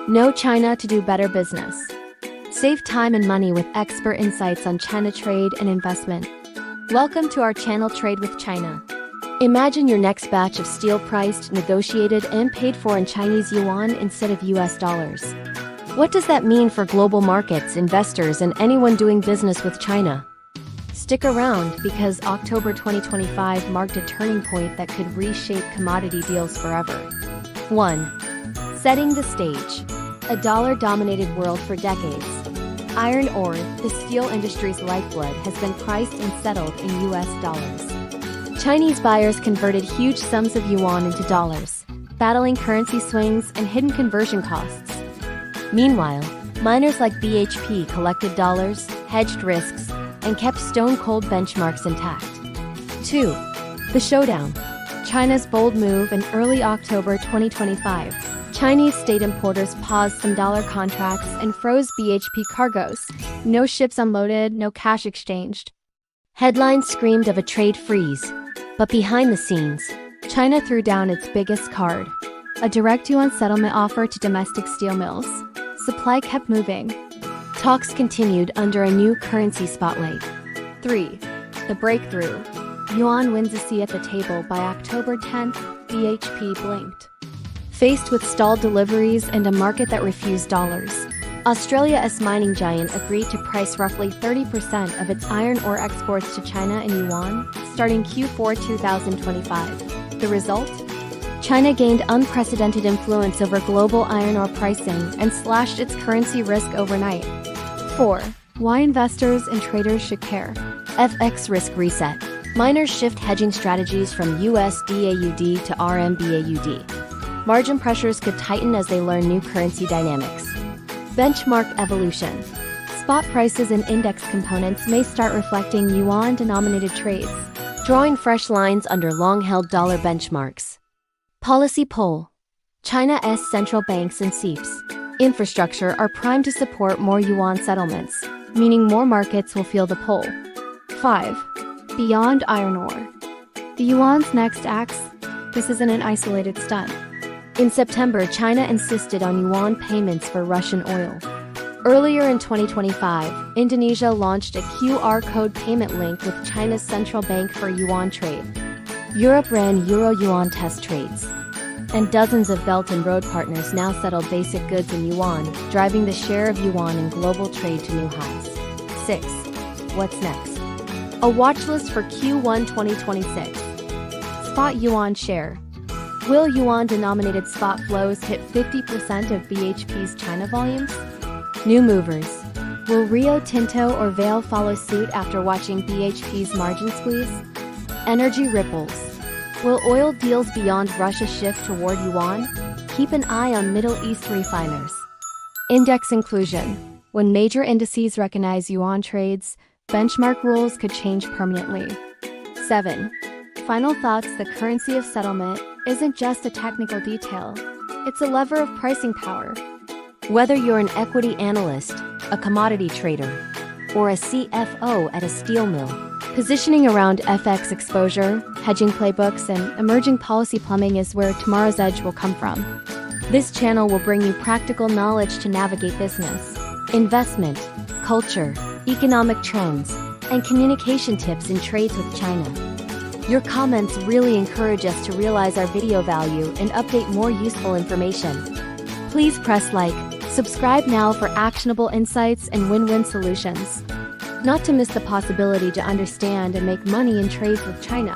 Know China to do better business. Save time and money with expert insights on China trade and investment. Welcome to our channel Trade with China. Imagine your next batch of steel priced, negotiated, and paid for in Chinese yuan instead of US dollars. What does that mean for global markets, investors, and anyone doing business with China? Stick around because October 2025 marked a turning point that could reshape commodity deals forever. 1. Setting the stage. A dollar-dominated world for decades. Iron ore, the steel industry's lifeblood, has been priced and settled in US dollars. Chinese buyers converted huge sums of yuan into dollars, battling currency swings and hidden conversion costs. Meanwhile, miners like BHP collected dollars, hedged risks, and kept stone-cold benchmarks intact. 2. The showdown. China's bold move in early October 2025. Chinese state importers paused some dollar contracts and froze BHP cargoes. No ships unloaded, no cash exchanged. Headlines screamed of a trade freeze. But behind the scenes, China threw down its biggest card. A direct yuan settlement offer to domestic steel mills. Supply kept moving. Talks continued under a new currency spotlight. 3. The breakthrough. Yuan wins a seat at the table by October 10th, BHP blinked. Faced with stalled deliveries and a market that refused dollars, Australia's mining giant agreed to price roughly 30% of its iron ore exports to China in yuan, starting Q4 2025. The result? China gained unprecedented influence over global iron ore pricing and slashed its currency risk overnight. 4. Why investors and traders should care. FX risk reset. Miners shift hedging strategies from USD AUD to RMB AUD. Margin pressures could tighten as they learn new currency dynamics. Benchmark evolution. Spot prices and index components may start reflecting yuan-denominated trades, drawing fresh lines under long-held dollar benchmarks. Policy poll. China's central banks and CIPS infrastructure are primed to support more yuan settlements, meaning more markets will feel the pull. 5. Beyond iron ore. The yuan's next acts. This isn't an isolated stunt. In September, China insisted on yuan payments for Russian oil. Earlier in 2025, Indonesia launched a QR code payment link with China's central bank for yuan trade. Europe ran Euro-yuan test trades. And dozens of Belt and Road partners now settle basic goods in yuan, driving the share of yuan in global trade to new highs. 6. What's next? A watch list for Q1 2026. Spot yuan share. Will yuan-denominated spot flows hit 50% of BHP's China volumes? New movers. Will Rio Tinto or Vale follow suit after watching BHP's margin squeeze? Energy ripples. Will oil deals beyond Russia shift toward yuan? Keep an eye on Middle East refiners. Index inclusion. When major indices recognize yuan trades, benchmark rules could change permanently. 7. Final thoughts. The currency of settlement isn't just a technical detail. It's a lever of pricing power. Whether you're an equity analyst, a commodity trader, or a CFO at a steel mill, positioning around FX exposure, hedging playbooks, and emerging policy plumbing is where tomorrow's edge will come from. This channel will bring you practical knowledge to navigate business, investment, culture, economic trends, and communication tips in trades with China. Your comments really encourage us to realize our video value and update more useful information. Please press like, subscribe now for actionable insights and win-win solutions. Not to miss the possibility to understand and make money in trades with China.